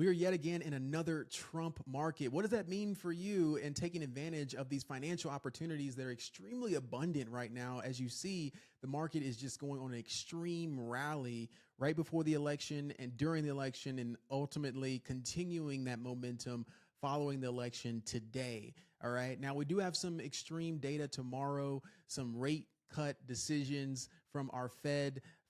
We are yet again in another Trump market. What does that mean for you in taking advantage of these financial opportunities that are extremely abundant right now? As you see, the market is just going on an extreme rally right before the election and during the election, and ultimately continuing that momentum following the election today. All right. Now, we do have some extreme data tomorrow, some rate cut decisions from our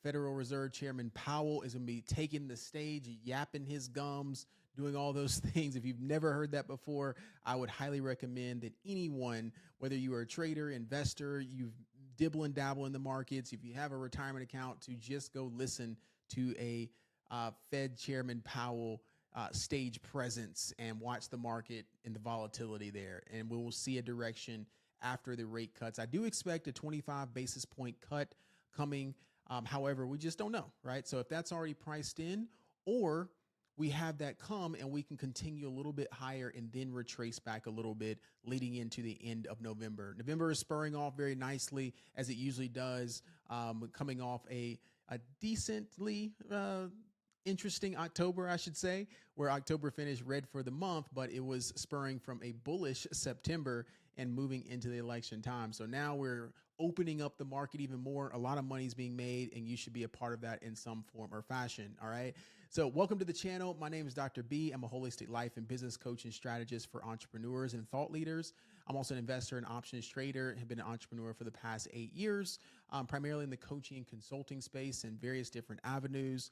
Federal Reserve Chairman Powell is going to be taking the stage, yapping his gums, doing all those things. If you've never heard that before, I would highly recommend that anyone, whether you are a trader, investor, you've dibble and dabble in the markets, if you have a retirement account, to just go listen to a Fed Chairman Powell stage presence and watch the market and the volatility there. And we will see a direction after the rate cuts. I do expect a 25 basis point cut coming. However, we just don't know, right? So if that's already priced in, or we have that come and we can continue a little bit higher and then retrace back a little bit leading into the end of November. November is spurring off very nicely, as it usually does, coming off a decently interesting October, I should say, where October finished red for the month, but it was spurring from a bullish September and moving into the election time. So now we're opening up the market even more. A lot of money is being made, and you should be a part of that in some form or fashion. All right. So welcome to the channel. My name is Dr. B. I'm a holistic life and business coach and strategist for entrepreneurs and thought leaders. I'm also an investor and options trader, have been an entrepreneur for the past 8 years, primarily in the coaching and consulting space in various different avenues.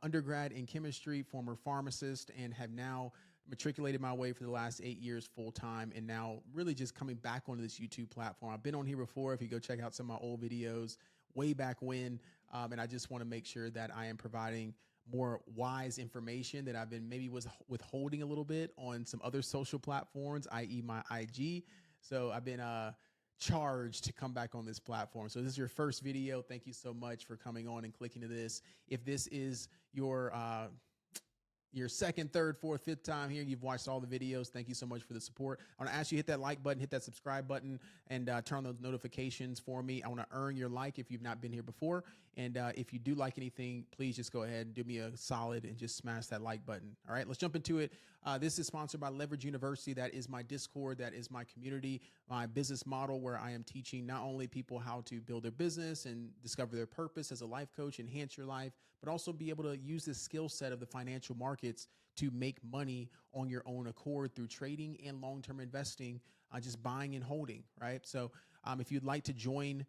Undergrad in chemistry, former pharmacist, and have now matriculated my way for the last 8 years full time, and now really just coming back onto this YouTube platform. I've been on here before. If you go check out some of my old videos way back when, and I just want to make sure that I am providing more wise information that I've been maybe was withholding a little bit on some other social platforms, i.e. my IG. So I've been charged to come back on this platform. So this is your first video. Thank you so much for coming on and clicking to this. If this is your second, third, fourth, fifth time here, you've watched all the videos, thank you so much for the support. I want to ask you to hit that like button, hit that subscribe button, and turn on those notifications for me. I want to earn your like if you've not been here before. And if you do like anything, please just go ahead and do me a solid and just smash that like button. All right, let's jump into it. This is sponsored by Leverage University. That is my Discord. That is my community, my business model, where I am teaching not only people how to build their business and discover their purpose as a life coach, enhance your life, but also be able to use this skill set of the financial markets to make money on your own accord through trading and long-term investing, just buying and holding, right? So if you'd like to join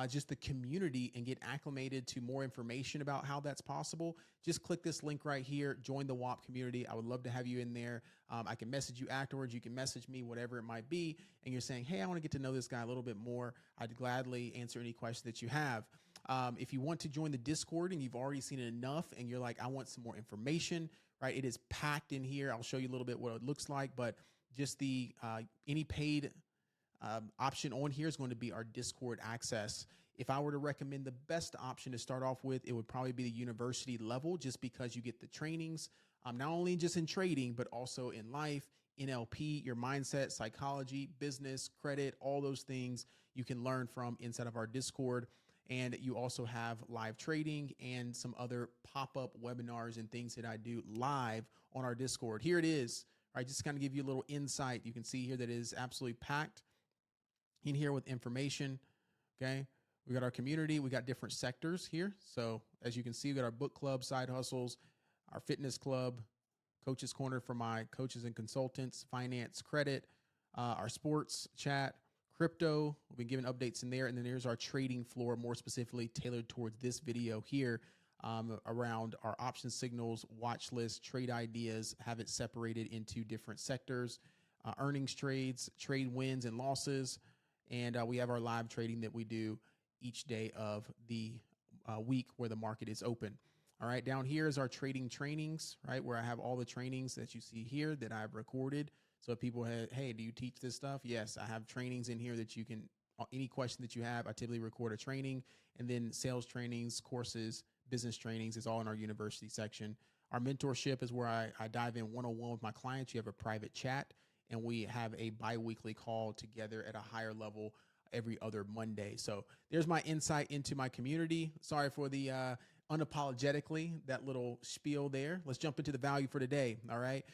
just the community and get acclimated to more information about how that's possible, just click this link right here, join the WAP community. I would love to have you in there. I can message you afterwards. You can message me, whatever it might be. And you're saying, hey, I want to get to know this guy a little bit more. I'd gladly answer any questions that you have. If you want to join the Discord and you've already seen it enough and you're like, I want some more information, right? It is packed in here. I'll show you a little bit what it looks like, but just the any paid option on here is going to be our Discord access. If I were to recommend the best option to start off with, it would probably be the university level, just because you get the trainings, not only just in trading, but also in life, NLP, your mindset, psychology, business, credit, all those things you can learn from inside of our Discord. And you also have live trading and some other pop-up webinars and things that I do live on our Discord. Here it is, right? Just kind of give you a little insight. You can see here that it is absolutely packed in here with information. Okay. We got our community. We got different sectors here. So as you can see, we got our book club, side hustles, our fitness club, coaches corner for my coaches and consultants, finance, credit, our sports chat, crypto. We'll be giving updates in there. And then there's our trading floor, more specifically tailored towards this video here, around our option signals, watch list, trade ideas, have it separated into different sectors, earnings trades, trade wins and losses. And we have our live trading that we do each day of the week where the market is open. All right, down here is our trading trainings, right, where I have all the trainings that you see here that I've recorded. So if people have, hey, do you teach this stuff? Yes, I have trainings in here that you can, any question that you have, I typically record a training. And then sales trainings, courses, business trainings is all in our university section. Our mentorship is where I dive in one-on-one with my clients. You have a private chat, and we have a bi-weekly call together at a higher level every other Monday. So there's my insight into my community. Sorry for the unapologetically that little spiel there. Let's jump into the value for today. All right.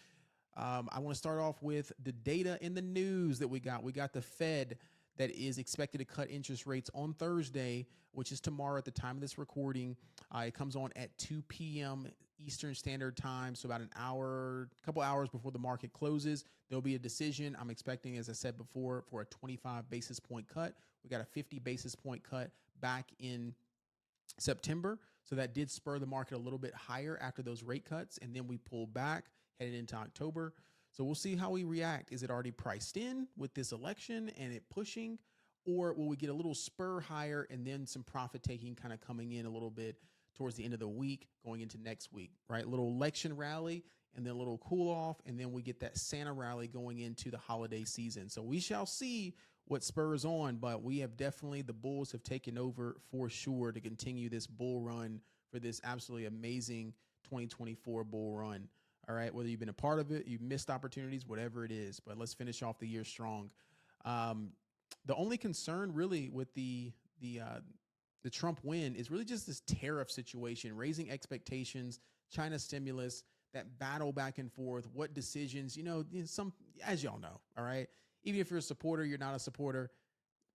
I want to start off with the data in the news that we got. We got the Fed that is expected to cut interest rates on Thursday, which is tomorrow at the time of this recording. It comes on at 2 p.m. Eastern Standard Time, so about a couple hours before the market closes. There'll be a decision. I'm expecting, as I said before, for a 25 basis point cut. We got a 50 basis point cut back in September. So that did spur the market a little bit higher after those rate cuts. And then we pulled back, headed into October. So we'll see how we react. Is it already priced in with this election and it pushing? Or will we get a little spur higher and then some profit taking kind of coming in a little bit towards the end of the week, going into next week, right? Little election rally and then a little cool off. And then we get that Santa rally going into the holiday season. So we shall see what spurs on, but we have definitely, the bulls have taken over for sure to continue this bull run for this absolutely amazing 2024 bull run. All right, whether you've been a part of it, you've missed opportunities, whatever it is, but let's finish off the year strong. The only concern really with the Trump win is really just this tariff situation, raising expectations, China stimulus, that battle back and forth, what decisions, some, as y'all know, all right, even if you're a supporter, you're not a supporter.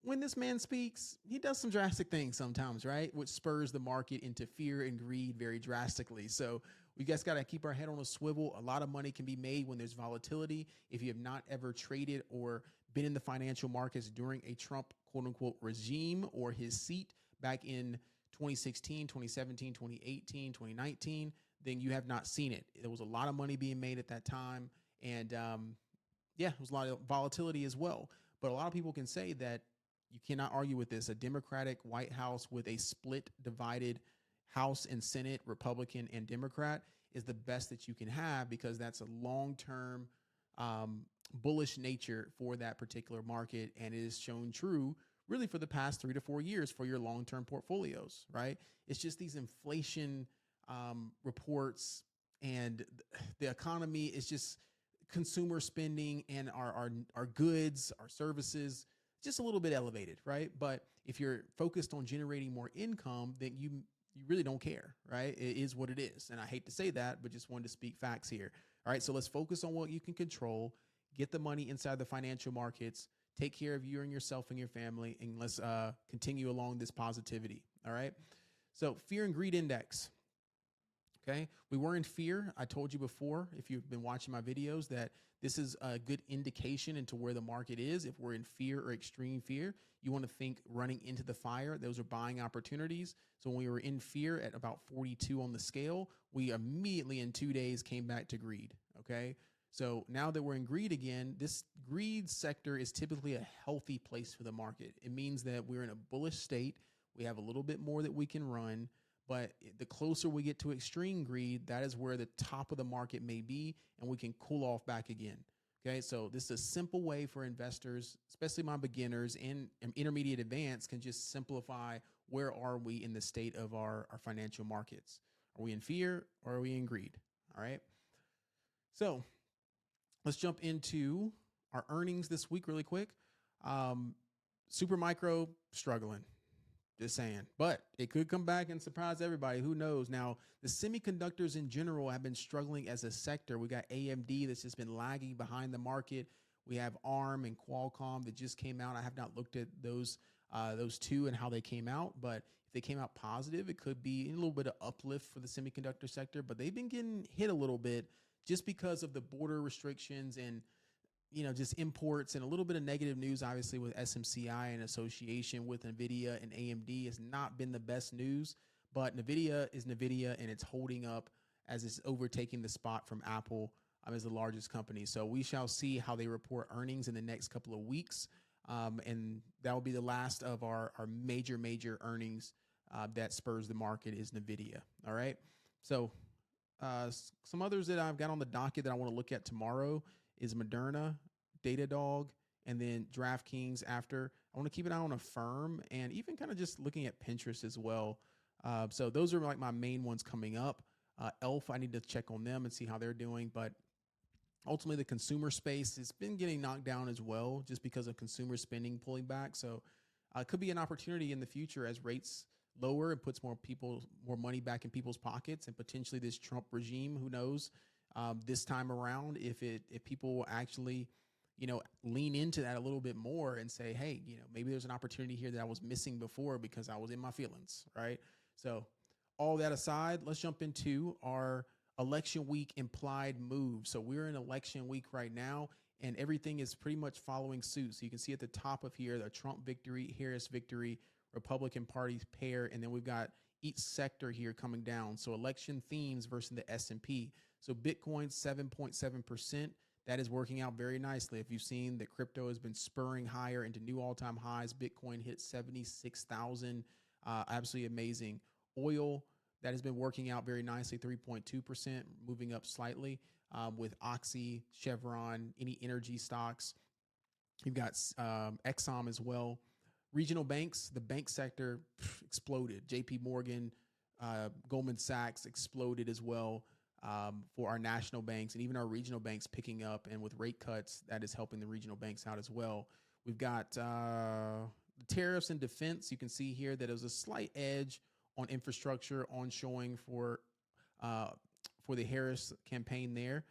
When this man speaks, he does some drastic things sometimes, right? Which spurs the market into fear and greed very drastically. So we just got to keep our head on a swivel. A lot of money can be made when there's volatility. If you have not ever traded or been in the financial markets during a Trump quote unquote regime or his seat back in 2016, 2017, 2018, 2019, then you have not seen it. There was a lot of money being made at that time. And there was a lot of volatility as well. But a lot of people can say that you cannot argue with this. A Democratic White House with a split, divided House and Senate, Republican and Democrat, is the best that you can have, because that's a long-term bullish nature for that particular market. And it is shown true really for the past 3 to 4 years for your long-term portfolios, right? It's just these inflation reports, and the economy is just consumer spending and our goods, our services, just a little bit elevated, right? But if you're focused on generating more income, then you really don't care, right? It is what it is. And I hate to say that, but just wanted to speak facts here. All right, so let's focus on what you can control, get the money inside the financial markets, take care of you and yourself and your family, and let's continue along this positivity, all right? So fear and greed index. Okay, we were in fear. I told you before, if you've been watching my videos, that this is a good indication into where the market is. If we're in fear or extreme fear, you want to think running into the fire. Those are buying opportunities. So when we were in fear at about 42 on the scale, we immediately in 2 days came back to greed. Okay, so now that we're in greed again, this greed sector is typically a healthy place for the market. It means that we're in a bullish state. We have a little bit more that we can run. But the closer we get to extreme greed, that is where the top of the market may be, and we can cool off back again. Okay, so this is a simple way for investors, especially my beginners and intermediate advanced, can just simplify where are we in the state of our financial markets. Are we in fear or are we in greed? All right. So let's jump into our earnings this week really quick. Super micro struggling. Just saying, but it could come back and surprise everybody. Who knows? Now, the semiconductors in general have been struggling as a sector. We got AMD that's just been lagging behind the market. We have ARM and Qualcomm that just came out. I have not looked at those two and how they came out, but if they came out positive, it could be a little bit of uplift for the semiconductor sector. But they've been getting hit a little bit just because of the border restrictions and just imports, and a little bit of negative news, obviously, with SMCI and association with NVIDIA and AMD has not been the best news, but NVIDIA is NVIDIA, and it's holding up as it's overtaking the spot from Apple as the largest company. So we shall see how they report earnings in the next couple of weeks. And that will be the last of our major earnings that spurs the market is NVIDIA. All right. So some others that I've got on the docket that I want to look at tomorrow is Moderna, Datadog, and then DraftKings after. I want to keep an eye on Affirm and even kind of just looking at Pinterest as well. So those are like my main ones coming up. Elf, I need to check on them and see how they're doing. But ultimately, the consumer space has been getting knocked down as well just because of consumer spending pulling back. So it could be an opportunity in the future as rates lower and puts more money back in people's pockets, and potentially this Trump regime, who knows, this time around, if people will actually, lean into that a little bit more and say, hey, maybe there's an opportunity here that I was missing before because I was in my feelings, right? So all that aside, let's jump into our election week implied move. So we're in election week right now, and everything is pretty much following suit. So you can see at the top of here, the Trump victory, Harris victory, Republican Party pair, and then we've got each sector here coming down. So election themes versus the S&P. So Bitcoin 7.7%. That is working out very nicely. If you've seen that crypto has been spurring higher into new all-time highs, Bitcoin hit 76,000. Absolutely amazing. Oil, that has been working out very nicely, 3.2%, moving up slightly with Oxy, Chevron, any energy stocks. You've got Exxon as well. Regional banks, the bank sector exploded. JP Morgan, Goldman Sachs exploded as well for our national banks, and even our regional banks picking up. And with rate cuts, that is helping the regional banks out as well. We've got the tariffs and defense. You can see here that it was a slight edge on infrastructure, onshoring for the Harris campaign there.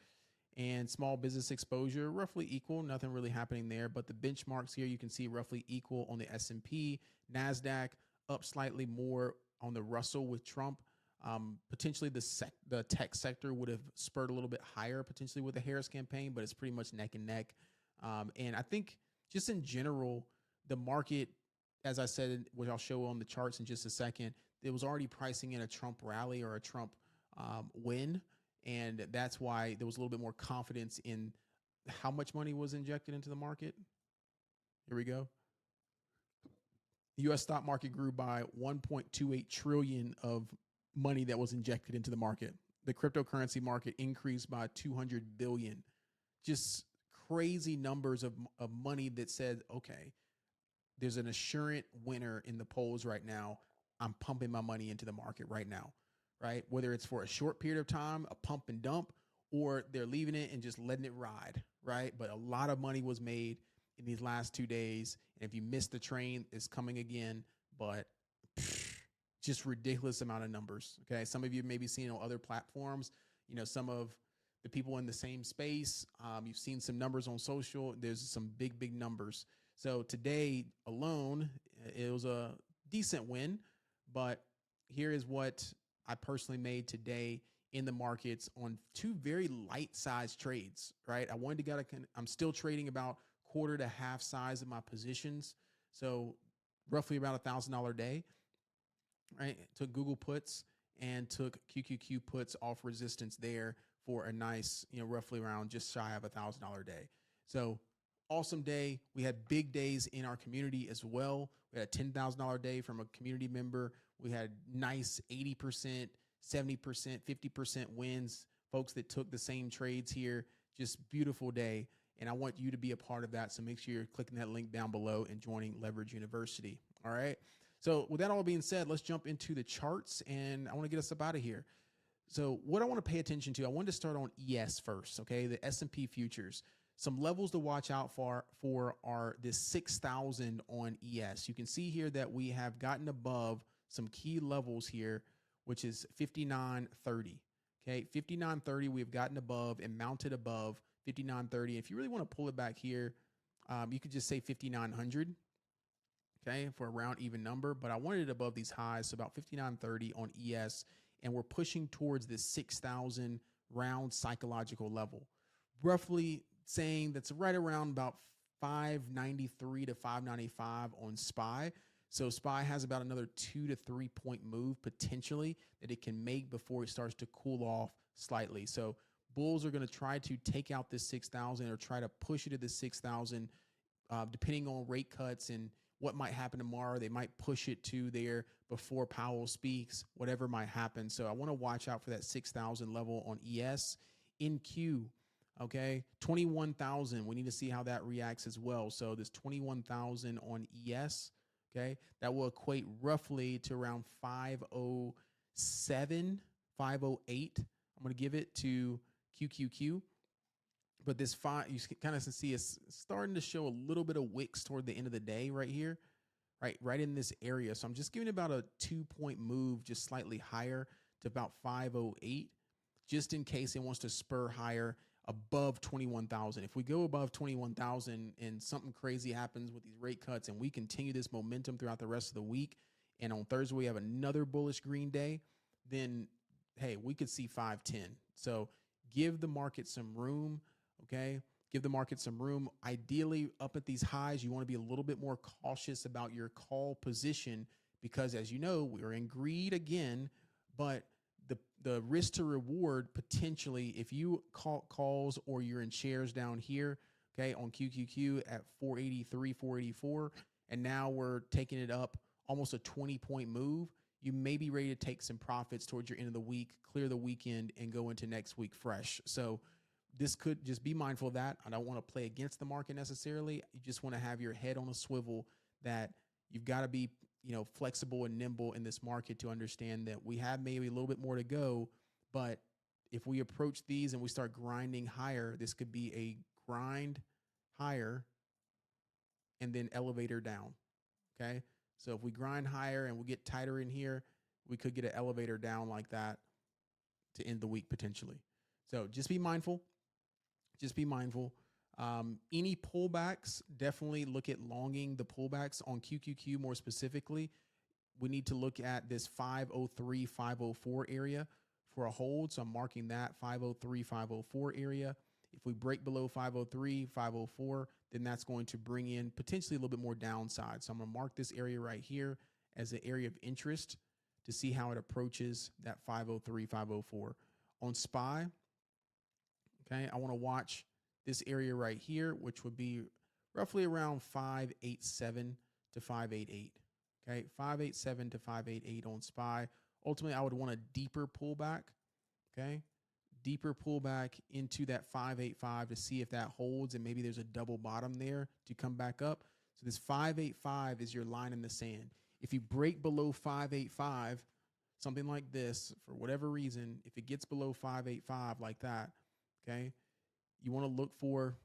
And small business exposure, roughly equal, nothing really happening there. But the benchmarks here, you can see roughly equal on the S&P. NASDAQ up slightly more on the Russell with Trump. Potentially the tech sector would have spurred a little bit higher potentially with the Harris campaign, but it's pretty much neck and neck. And I think just in general, the market, as I said, which I'll show on the charts in just a second, it was already pricing in a Trump rally or a Trump win. And that's why there was a little bit more confidence in how much money was injected into the market. Here we go. The U.S. stock market grew by 1.28 trillion of money that was injected into the market. The cryptocurrency market increased by 200 billion. Just crazy numbers of money that said, okay, there's an assurance winner in the polls right now. I'm pumping my money into the market right now. Right? Whether it's for a short period of time, a pump and dump, or they're leaving it and just letting it ride, right? But a lot of money was made in these last 2 days. And if you missed the train, it's coming again, but just ridiculous amount of numbers. Okay. Some of you may be seeing on other platforms, some of the people in the same space. You've seen some numbers on social. There's some big numbers. So today alone, it was a decent win, but here is what I personally made today in the markets on two very light size trades, right? I'm still trading about quarter to half size of my positions. So roughly about $1,000 day, right? Took Google puts and took QQQ puts off resistance there for a nice, roughly around just shy of $1,000 day. So awesome day. We had big days in our community as well. We had a $10,000 day from a community member. We had nice 80%, 70%, 50% wins, folks that took the same trades here. Just beautiful day. And I want you to be a part of that. So make sure you're clicking that link down below and joining Leverage University. All right. So with that all being said, let's jump into the charts, and I want to get us up out of here. So what I want to pay attention to, I wanted to start on ES first. Okay. The S&P futures. Some levels to watch out for are this 6,000 on ES. You can see here that we have gotten above some key levels here, which is 59.30. Okay, 59.30 we've gotten above and mounted above 59.30. If you really want to pull it back here, you could just say 5,900. Okay, for a round even number, but I wanted it above these highs, so about 59.30 on ES, and we're pushing towards this 6,000 round psychological level. Roughly saying that's right around about 593 to 595 on SPY. So SPY has about another 2 to 3 point move potentially that it can make before it starts to cool off slightly. So bulls are going to try to take out this 6,000 or try to push it to the 6,000, depending on rate cuts and what might happen tomorrow. They might push it to there before Powell speaks, whatever might happen. So I want to watch out for that 6,000 level on ES. In Q, okay, 21,000. We need to see how that reacts as well. So this 21,000 on ES, okay, that will equate roughly to around 507, 508. I'm going to give it to QQQ. But this you kind of see it's starting to show a little bit of wicks toward the end of the day right here, right in this area. So I'm just giving about a 2-point move, just slightly higher to about 508, just in case it wants to spur higher above 21,000. If we go above 21,000 and something crazy happens with these rate cuts and we continue this momentum throughout the rest of the week, and on Thursday we have another bullish green day, then hey, we could see 510. So give the market some room, okay? Give the market some room. Ideally, up at these highs, you want to be a little bit more cautious about your call position because, as you know, we're in greed again, but the risk to reward potentially, if you call calls or you're in shares down here, okay, on QQQ at 483, 484, and now we're taking it up almost a 20-point move, you may be ready to take some profits towards your end of the week, clear the weekend, and go into next week fresh. So this could just be mindful of that. I don't want to play against the market necessarily. You just want to have your head on a swivel that you've got to be, flexible and nimble in this market to understand that we have maybe a little bit more to go. But if we approach these and we start grinding higher, this could be a grind higher and then elevator down. Okay. So if we grind higher and we get tighter in here, we could get an elevator down like that to end the week potentially. So just be mindful. Just be mindful. Any pullbacks, definitely look at longing the pullbacks on QQQ more specifically. We need to look at this 503, 504 area for a hold. So I'm marking that 503, 504 area. If we break below 503, 504, then that's going to bring in potentially a little bit more downside. So I'm going to mark this area right here as an area of interest to see how it approaches that 503, 504. On SPY, okay, I want to watch this area right here, which would be roughly around 587 to 588. Okay, 587 to 588 on SPY. Ultimately, I would want a deeper pullback. Okay, deeper pullback into that 585 to see if that holds, and maybe there's a double bottom there to come back up. So this 585 is your line in the sand. If you break below 585, something like this, for whatever reason, if it gets below 585 like that, okay, you want to look for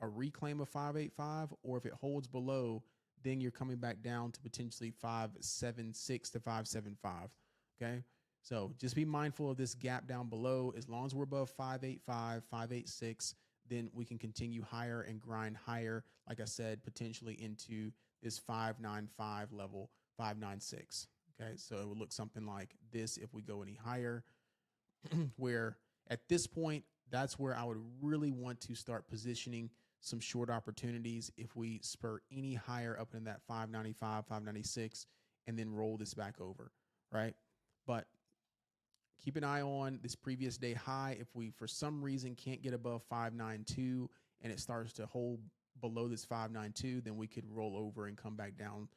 a reclaim of 585, or if it holds below, then you're coming back down to potentially 576 to 575. Okay. So just be mindful of this gap down below. As long as we're above 585, 586, then we can continue higher and grind higher. Like I said, potentially into this 595 level, 596. Okay. So it would look something like this if we go any higher, where at this point, that's where I would really want to start positioning some short opportunities if we spur any higher up in that 595, 596, and then roll this back over, right? But keep an eye on this previous day high. If we, for some reason, can't get above 592 and it starts to hold below this 592, then we could roll over and come back down,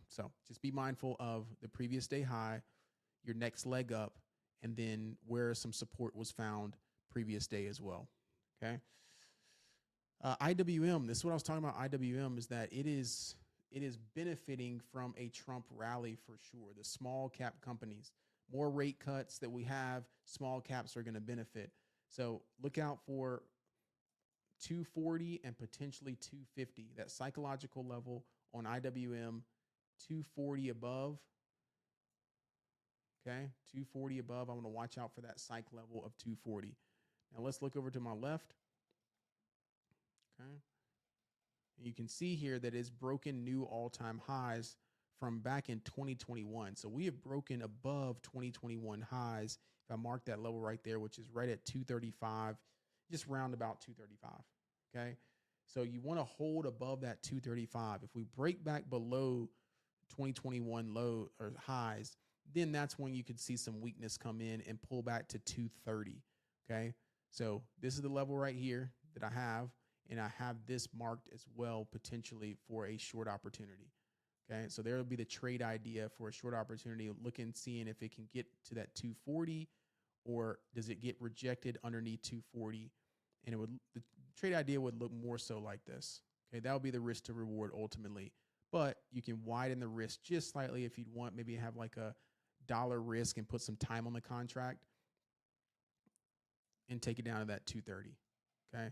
So just be mindful of the previous day high, your next leg up, and then where some support was found previous day as well. Okay. IWM, this is what I was talking about. IWM is that it is benefiting from a Trump rally for sure. The small cap companies, more rate cuts that we have, small caps are going to benefit. So look out for 240 and potentially 250, that psychological level on IWM, 240 above. Okay, 240 above. I'm going to watch out for that psych level of 240. Now let's look over to my left. Okay. You can see here that it's broken new all-time highs from back in 2021. So we have broken above 2021 highs. If I mark that level right there, which is right at 235, just round about 235. Okay. So you want to hold above that 235. If we break back below 2021 low or highs, then that's when you could see some weakness come in and pull back to 230. Okay. So this is the level right here that I have, and I have this marked as well potentially for a short opportunity. Okay. So there will be the trade idea for a short opportunity, looking, seeing if it can get to that 240 or does it get rejected underneath 240. And the trade idea would look more so like this. Okay. That would be the risk to reward ultimately, but you can widen the risk just slightly if you'd want, maybe have like a dollar risk and put some time on the contract and take it down to that 230. Okay.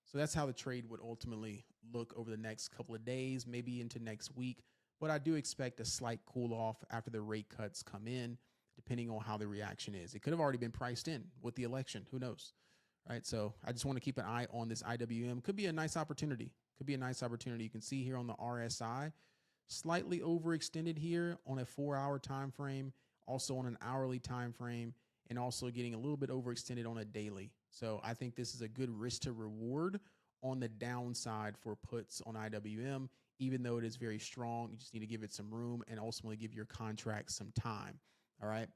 So that's how the trade would ultimately look over the next couple of days, maybe into next week. but I do expect a slight cool off after the rate cuts come in, depending on how the reaction is. It could have already been priced in with the election. Who knows? Right. So I just want to keep an eye on this IWM. Could be a nice opportunity. Could be a nice opportunity. You can see here on the RSI, slightly overextended here on a 4-hour time frame, also on an hourly time frame, and also getting a little bit overextended on a daily. So I think this is a good risk to reward on the downside for puts on IWM, even though it is very strong. You just need to give it some room and ultimately give your contract some time. All right.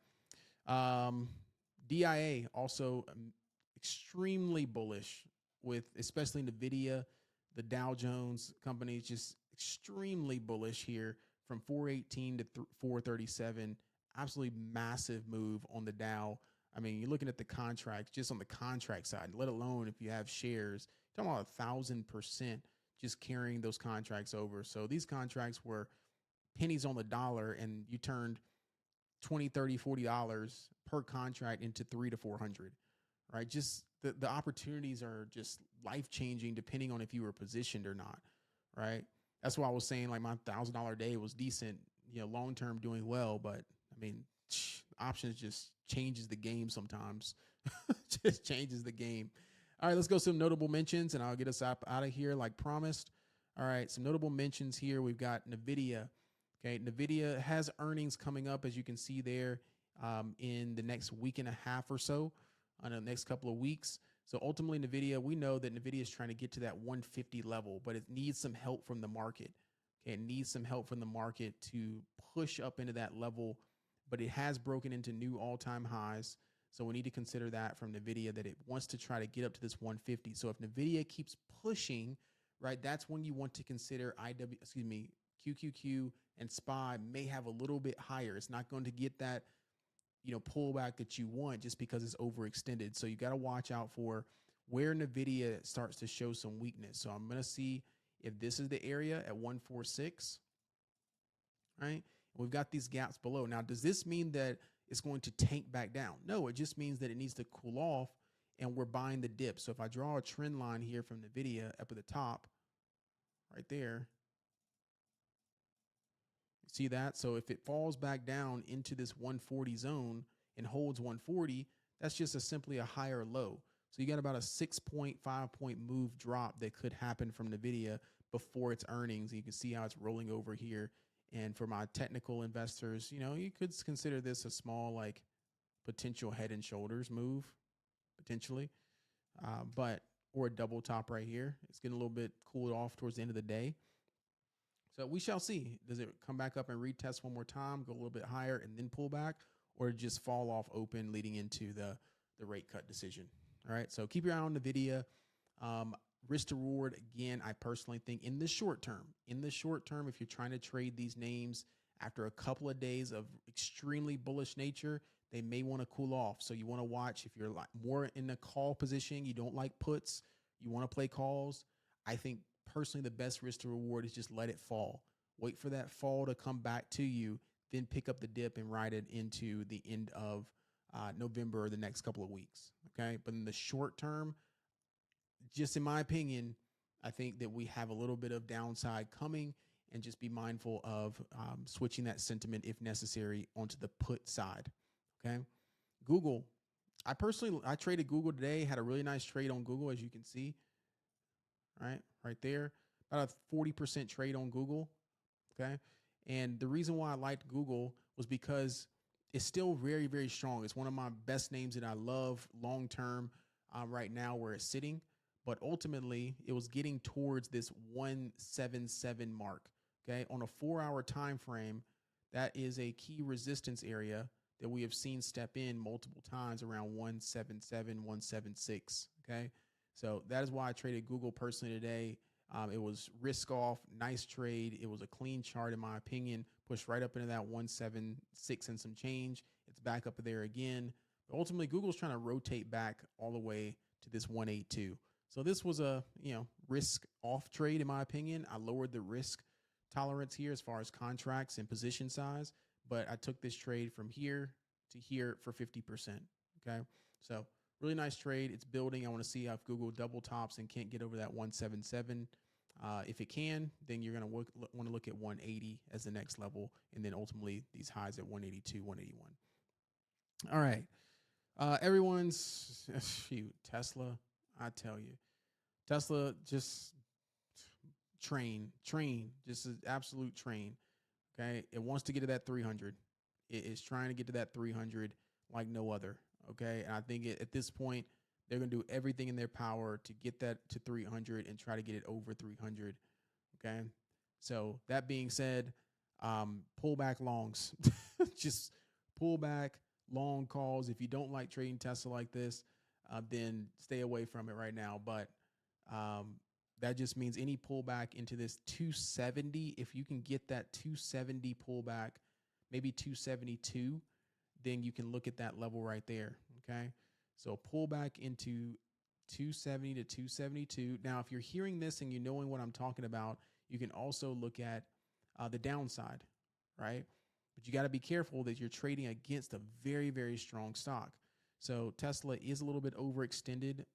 DIA also extremely bullish with especially NVIDIA, the Dow Jones companies just extremely bullish here from 418 to 437. Absolutely massive move on the Dow. I mean, you're looking at the contracts just on the contract side, let alone if you have shares, you're talking about 1,000% just carrying those contracts over. So these contracts were pennies on the dollar, and you turned $20, $30, $40 per contract into 300 to 400, right? Just the opportunities are just life-changing depending on if you were positioned or not, right? That's why I was saying like my $1,000 day was decent, long-term doing well. But I mean, options just changes the game sometimes. Just changes the game. All right, let's go some notable mentions, and I'll get us out of here like promised. All right, some notable mentions here. We've got NVIDIA. Okay, NVIDIA has earnings coming up, as you can see there, in the next week and a half or so, on the next couple of weeks. So ultimately, NVIDIA, we know that NVIDIA is trying to get to that 150 level, but it needs some help from the market. Okay, it needs some help from the market to push up into that level, but it has broken into new all-time highs. So we need to consider that from NVIDIA, that it wants to try to get up to this 150. So if NVIDIA keeps pushing, right, that's when you want to consider QQQ and SPY may have a little bit higher. It's not going to get that, pullback that you want just because it's overextended. So you got to watch out for where NVIDIA starts to show some weakness. So I'm going to see if this is the area at 146, right? We've got these gaps below. Now, does this mean that it's going to tank back down? No, it just means that it needs to cool off and we're buying the dip. So if I draw a trend line here from NVIDIA up at the top, right there, see that? So if it falls back down into this 140 zone and holds 140, that's just simply a higher low. So you got about a 6.5 point move drop that could happen from NVIDIA before its earnings. You can see how it's rolling over here. And for my technical investors, you could consider this a small, like, potential head and shoulders move, potentially, or a double top right here. It's getting a little bit cooled off towards the end of the day. So we shall see. Does it come back up and retest one more time, go a little bit higher and then pull back, or just fall off open leading into the rate cut decision? All right. So keep your eye on NVIDIA. Risk to reward, again, I personally think in the short term, if you're trying to trade these names after a couple of days of extremely bullish nature, they may want to cool off. So you want to watch if you're like more in the call position, you don't like puts, you want to play calls. I think personally the best risk to reward is just let it fall. Wait for that fall to come back to you, then pick up the dip and ride it into the end of November or the next couple of weeks. Okay. But in the short term, just in my opinion, I think that we have a little bit of downside coming, and just be mindful of switching that sentiment if necessary onto the put side. Okay. Google. I traded Google today, had a really nice trade on Google, as you can see, right there, about a 40% trade on Google. Okay. And the reason why I liked Google was because it's still very, very strong. It's one of my best names that I love long-term right now where it's sitting. But ultimately, it was getting towards this 177 mark. Okay, on a 4-hour time frame, that is a key resistance area that we have seen step in multiple times around 177, 176. Okay, so that is why I traded Google personally today. It was risk off, nice trade. It was a clean chart in my opinion. Pushed right up into that 176 and some change. It's back up there again. But ultimately, Google's trying to rotate back all the way to this 182. So this was a risk off trade in my opinion. I lowered the risk tolerance here as far as contracts and position size, but I took this trade from here to here for 50%. Okay, so really nice trade. It's building. I want to see if Google double tops and can't get over that 177. If it can, then you're going to want to look at 180 as the next level, and then ultimately these highs at 182, 181. All right. Everyone's shoot, Tesla. I tell you, Tesla just train, just an absolute train. Okay. It wants to get to that 300. It is trying to get to that 300 like no other. Okay. And I think at this point, they're going to do everything in their power to get that to 300 and try to get it over 300. Okay. So that being said, pull back longs, just pull back long calls. If you don't like trading Tesla like this, then stay away from it right now. But that just means any pullback into this 270, if you can get that 270 pullback, maybe 272, then you can look at that level right there. Okay. So pullback into 270 to 272. Now, if you're hearing this and you knowing what I'm talking about, you can also look at the downside, right? But you got to be careful that you're trading against a very, very strong stock. So Tesla is a little bit overextended,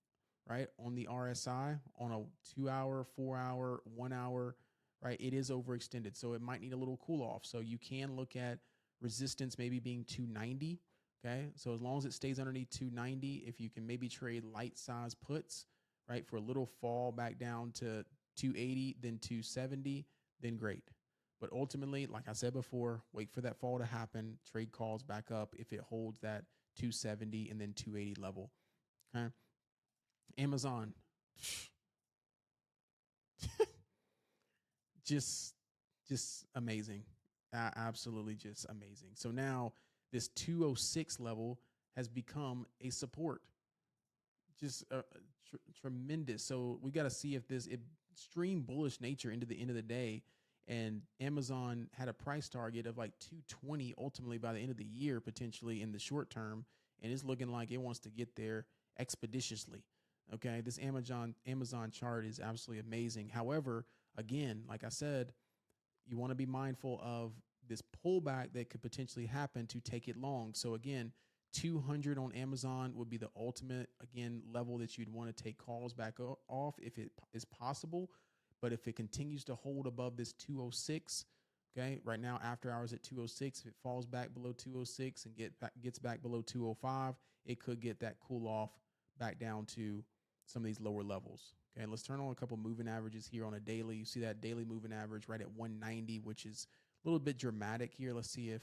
right? On the RSI, on a 2 hour, 4 hour, 1 hour, right? It is overextended. So it might need a little cool off. So you can look at resistance maybe being 290. Okay. So as long as it stays underneath 290, if you can maybe trade light size puts, right, for a little fall back down to 280, then 270, then great. But ultimately, like I said before, wait for that fall to happen, trade calls back up if it holds that 270 and then 280 level. Okay. Amazon. just amazing. Absolutely just amazing. So now this 206 level has become a support. Just tremendous. So we got to see if this extreme bullish nature into the end of the day, and Amazon had a price target of like 220 ultimately by the end of the year, potentially in the short term. And it's looking like it wants to get there expeditiously. Okay. This Amazon chart is absolutely amazing. However, again, like I said, you want to be mindful of this pullback that could potentially happen to take it long. So again, 200 on Amazon would be the ultimate, again, level that you'd want to take calls back off if it is possible. But if it continues to hold above this 206, okay, right now after hours at 206, if it falls back below 206 and gets back below 205, it could get that cool off back down to some of these lower levels. Okay, let's turn on a couple moving averages here on a daily. You see that daily moving average right at 190, which is a little bit dramatic here. Let's see if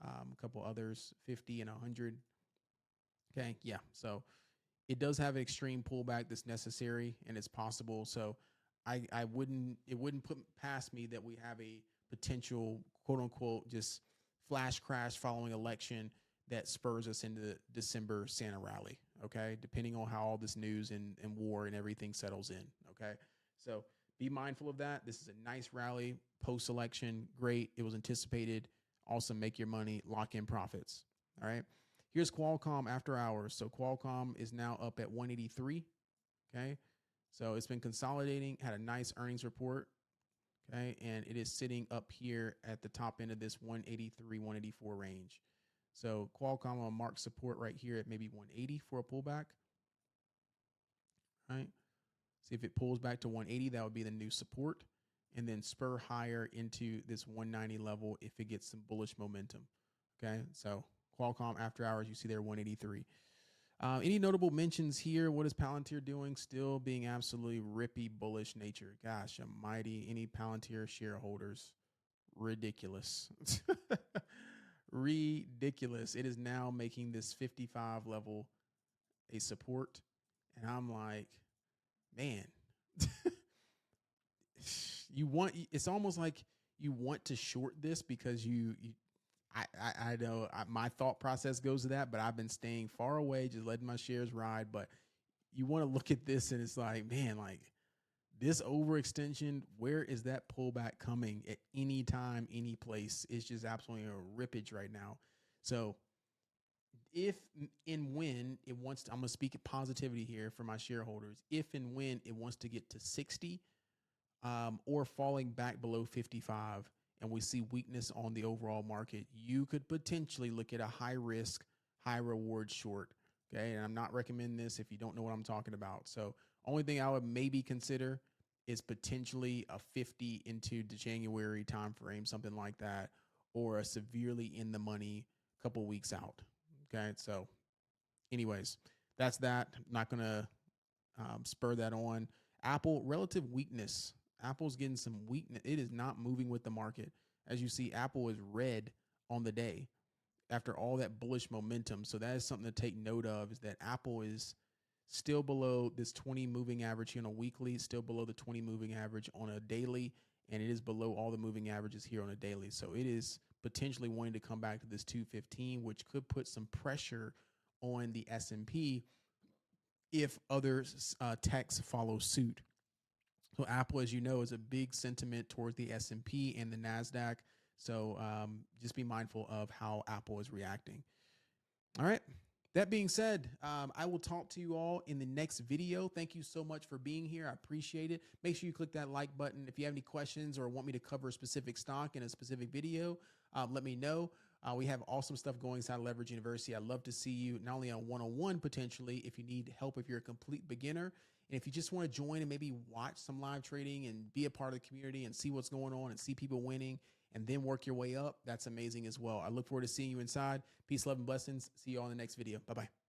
a couple others, 50 and 100. Okay, yeah. So it does have an extreme pullback that's necessary and it's possible. So it wouldn't put past me that we have a potential quote unquote just flash crash following election that spurs us into the December Santa rally. Okay. Depending on how all this news and war and everything settles in. Okay. So be mindful of that. This is a nice rally post election. Great. It was anticipated. Also make your money, lock in profits. All right. Here's Qualcomm after hours. So Qualcomm is now up at 183. Okay. So it's been consolidating, had a nice earnings report. Okay. And it is sitting up here at the top end of this 183, 184 range. So Qualcomm will mark support right here at maybe 180 for a pullback. Right. See if it pulls back to 180, that would be the new support, and then spur higher into this 190 level if it gets some bullish momentum. Okay. So Qualcomm after hours, you see there 183. Any notable mentions here? What is Palantir doing? Still being absolutely rippy bullish nature. Gosh almighty, any Palantir shareholders, ridiculous. Ridiculous. It is now making this 55 level a support. And I'm like, man, it's almost like you want to short this because I know my thought process goes to that, but I've been staying far away, just letting my shares ride. But you want to look at this and it's like, man, like this overextension, where is that pullback coming at any time, any place? It's just absolutely a rippage right now. So if and when it wants to, I'm going to speak positivity here for my shareholders. If and when it wants to get to 60 or falling back below 55, and we see weakness on the overall market, you could potentially look at a high risk, high reward short. Okay. And I'm not recommending this if you don't know what I'm talking about. So only thing I would maybe consider is potentially a 50 into the January timeframe, something like that, or a severely in the money couple weeks out. Okay, so anyways, that's that. I'm not gonna spur that on. Apple, relative weakness. Apple's getting some weakness. It is not moving with the market. As you see, Apple is red on the day after all that bullish momentum. So that is something to take note of, is that Apple is still below this 20 moving average here on a weekly, still below the 20 moving average on a daily, and it is below all the moving averages here on a daily. So it is potentially wanting to come back to this 215, which could put some pressure on the S&P if other techs follow suit. So Apple, as you know, is a big sentiment towards the S&P and the NASDAQ. So just be mindful of how Apple is reacting. All right. That being said, I will talk to you all in the next video. Thank you so much for being here. I appreciate it. Make sure you click that like button. If you have any questions or want me to cover a specific stock in a specific video, let me know. We have awesome stuff going inside Leverage University. I'd love to see you not only on one-on-one potentially, if you need help, if you're a complete beginner, and if you just want to join and maybe watch some live trading and be a part of the community and see what's going on and see people winning and then work your way up, that's amazing as well. I look forward to seeing you inside. Peace, love, and blessings. See you all in the next video. Bye-bye.